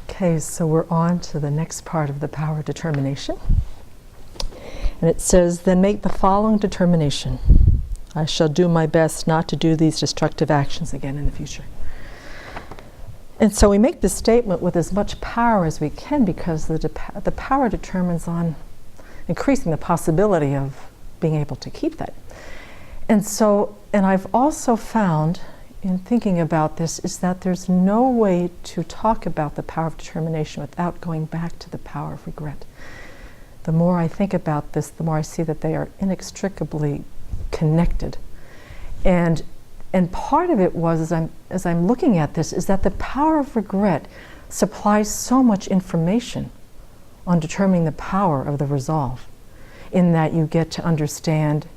Okay, so we're on to the next part of the power of determination. And it says, then make the following determination. I shall do my best not to do these destructive actions again in the future. And so we make this statement with as much power as we can, because the power determines on increasing the possibility of being able to keep that. And I've also found in thinking about this is that there's no way to talk about the power of determination without going back to the power of regret. The more I think about this, the more I see that they are inextricably connected. And part of it was, as I'm looking at this, is that the power of regret supplies so much information on determining the power of the resolve, in that you get to understand,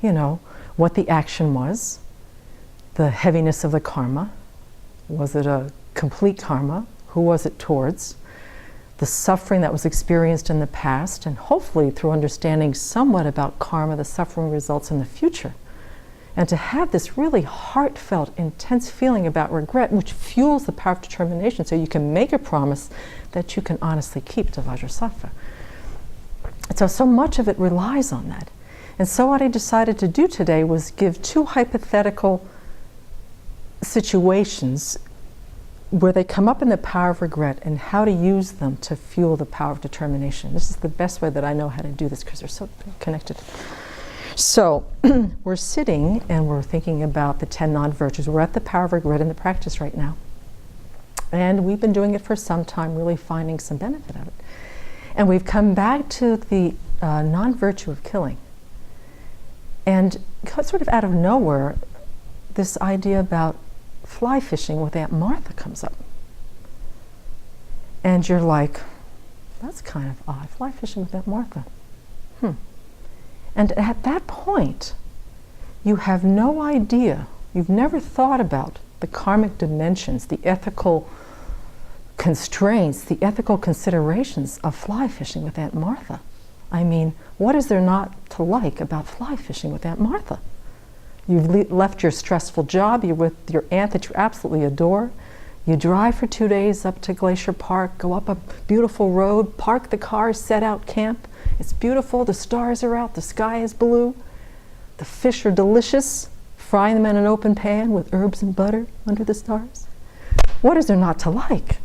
what the action was, the heaviness of the karma. Was it a complete karma? Who was it towards? The suffering that was experienced in the past, and hopefully through understanding somewhat about karma, the suffering results in the future. And to have this really heartfelt, intense feeling about regret, which fuels the power of determination, so you can make a promise that you can honestly keep to Vajrasattva. So much of it relies on that. And so what I decided to do today was give two hypothetical situations where they come up in the power of regret and how to use them to fuel the power of determination. This is the best way that I know how to do this, because they're so connected. So we're sitting and we're thinking about the 10 non-virtues. We're at the power of regret in the practice right now. And we've been doing it for some time, really finding some benefit of it. And we've come back to the non-virtue of killing. And sort of out of nowhere, this idea about fly fishing with Aunt Martha comes up. And you're like, that's kind of odd, fly fishing with Aunt Martha. And at that point, you have no idea, you've never thought about the karmic dimensions, the ethical constraints, the ethical considerations of fly fishing with Aunt Martha. I mean, what is there not to like about fly fishing with Aunt Martha? You've left your stressful job, you're with your aunt that you absolutely adore. You drive for 2 days up to Glacier Park, go up a beautiful road, park the car, set out camp. It's beautiful, the stars are out, the sky is blue. The fish are delicious, frying them in an open pan with herbs and butter under the stars. What is there not to like?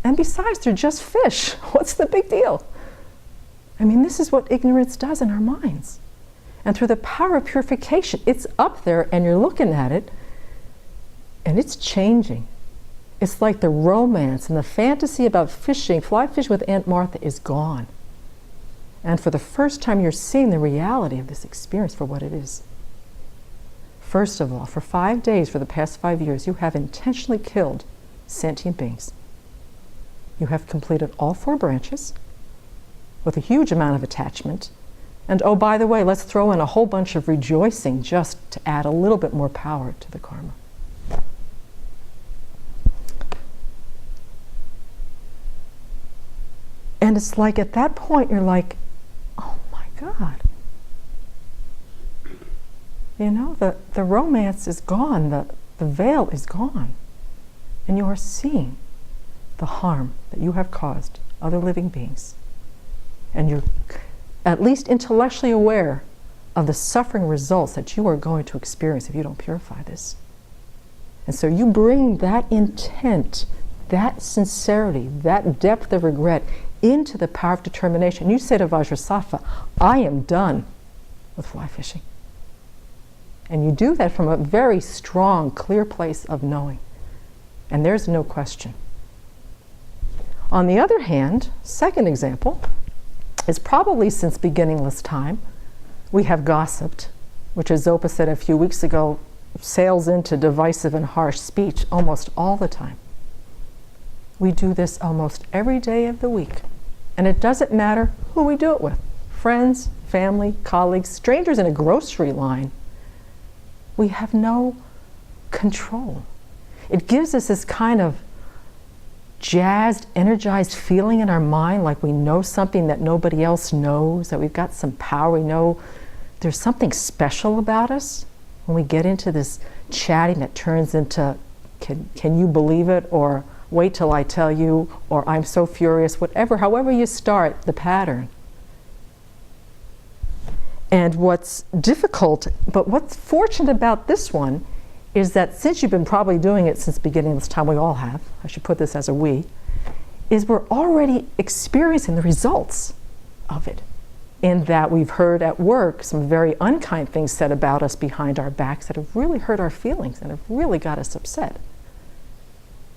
And besides, they're just fish. What's the big deal? I mean, this is what ignorance does in our minds. And through the power of purification, it's up there and you're looking at it and it's changing. It's like the romance and the fantasy about fishing, fly fishing with Aunt Martha is gone. And for the first time, you're seeing the reality of this experience for what it is. First of all, for 5 days for the past 5 years, you have intentionally killed sentient beings. You have completed all 4 branches with a huge amount of attachment. And oh, by the way, let's throw in a whole bunch of rejoicing just to add a little bit more power to the karma. And it's like at that point you're like, oh my God. The romance is gone, the veil is gone. And you are seeing the harm that you have caused other living beings. And you're at least intellectually aware of the suffering results that you are going to experience if you don't purify this. And so you bring that intent, that sincerity, that depth of regret into the power of determination. You say to Vajrasattva, I am done with fly fishing. And you do that from a very strong, clear place of knowing. And there's no question. On the other hand, second example, is probably since beginningless time, we have gossiped, which, as Zopa said a few weeks ago, sails into divisive and harsh speech almost all the time. We do this almost every day of the week. And it doesn't matter who we do it with. Friends, family, colleagues, strangers in a grocery line. We have no control. It gives us this kind of jazzed, energized feeling in our mind, like we know something that nobody else knows, that we've got some power. We know there's something special about us. When we get into this chatting that turns into, can you believe it? Or wait till I tell you, or I'm so furious, whatever, however you start the pattern. And what's difficult, but what's fortunate about this one is that since you've been probably doing it since the beginning of this time, we all have, I should put this as a we, is we're already experiencing the results of it. In that we've heard at work some very unkind things said about us behind our backs that have really hurt our feelings and have really got us upset.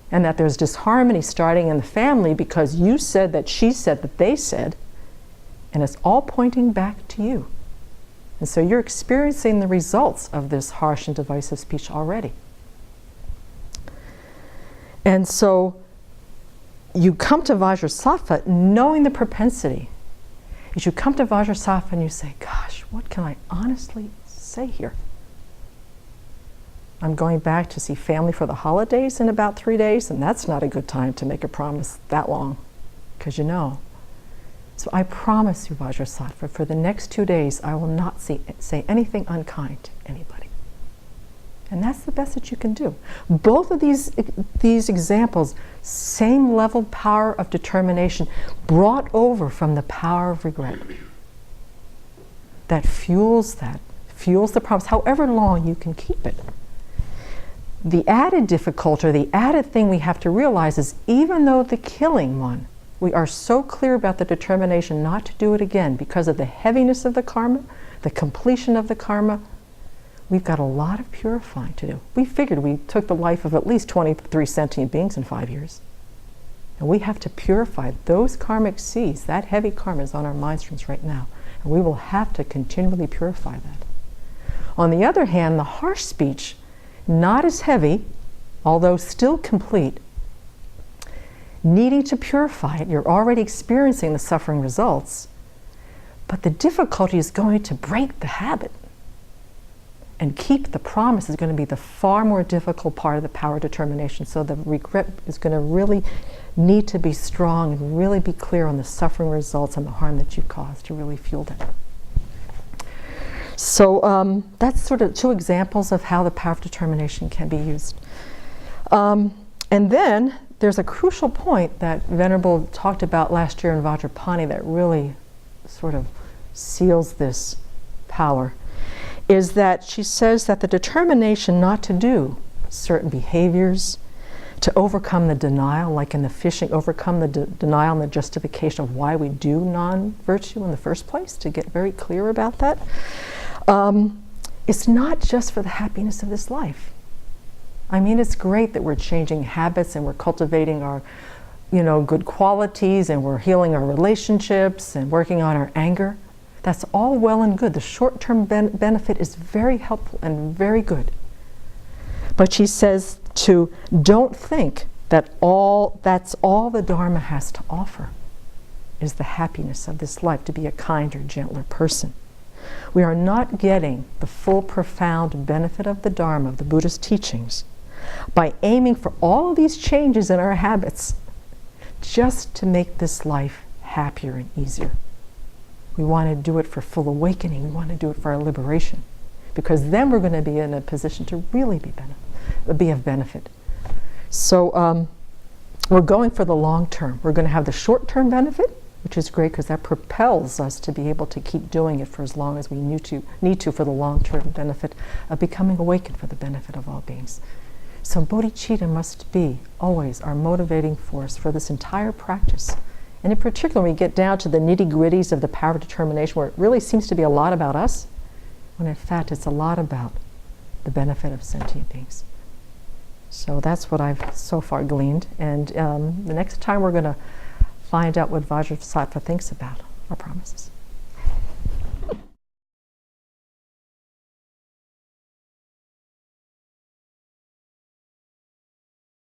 And that there's disharmony starting in the family because you said that she said that they said, and it's all pointing back to you. And so you're experiencing the results of this harsh and divisive speech already. And so you come to Vajrasattva knowing the propensity. As you come to Vajrasattva and you say, gosh, what can I honestly say here? I'm going back to see family for the holidays in about 3 days, and that's not a good time to make a promise that long, because you know. So I promise you, Vajrasattva, for the next 2 days, I will not say anything unkind to anybody. And that's the best that you can do. Both of these examples, same level power of determination brought over from the power of regret. That fuels the promise, however long you can keep it. The added difficulty, the added thing we have to realize is even though the killing one, we are so clear about the determination not to do it again because of the heaviness of the karma, the completion of the karma, we've got a lot of purifying to do. We figured we took the life of at least 23 sentient beings in 5 years. And we have to purify those karmic seeds. That heavy karma is on our mind streams right now. And we will have to continually purify that. On the other hand, the harsh speech, not as heavy, although still complete, needing to purify it, you're already experiencing the suffering results, but the difficulty is going to break the habit. And keep the promise is going to be the far more difficult part of the power of determination. So the regret is going to really need to be strong and really be clear on the suffering results and the harm that you've caused to really fuel that. So that's sort of 2 examples of how the power of determination can be used. And then there's a crucial point that Venerable talked about last year in Vajrapani that really sort of seals this power, is that she says that the determination not to do certain behaviors, to overcome the denial, like in the fishing, overcome the denial and the justification of why we do non-virtue in the first place, to get very clear about that. It's not just for the happiness of this life. I mean, it's great that we're changing habits and we're cultivating our, good qualities and we're healing our relationships and working on our anger. That's all well and good. The short-term benefit is very helpful and very good. But she says don't think that that's all the Dharma has to offer is the happiness of this life, to be a kinder, gentler person. We are not getting the full, profound benefit of the Dharma, of the Buddhist teachings, by aiming for all of these changes in our habits just to make this life happier and easier. We want to do it for full awakening. We want to do it for our liberation, because then we're going to be in a position to really be of benefit. So we're going for the long term. We're going to have the short-term benefit, which is great because that propels us to be able to keep doing it for as long as we need to for the long-term benefit of becoming awakened for the benefit of all beings. So bodhicitta must be always our motivating force for this entire practice. And in particular, when we get down to the nitty-gritties of the power of determination, where it really seems to be a lot about us, when in fact it's a lot about the benefit of sentient beings. So that's what I've so far gleaned. And the next time we're going to find out what Vajrasattva thinks about our promises.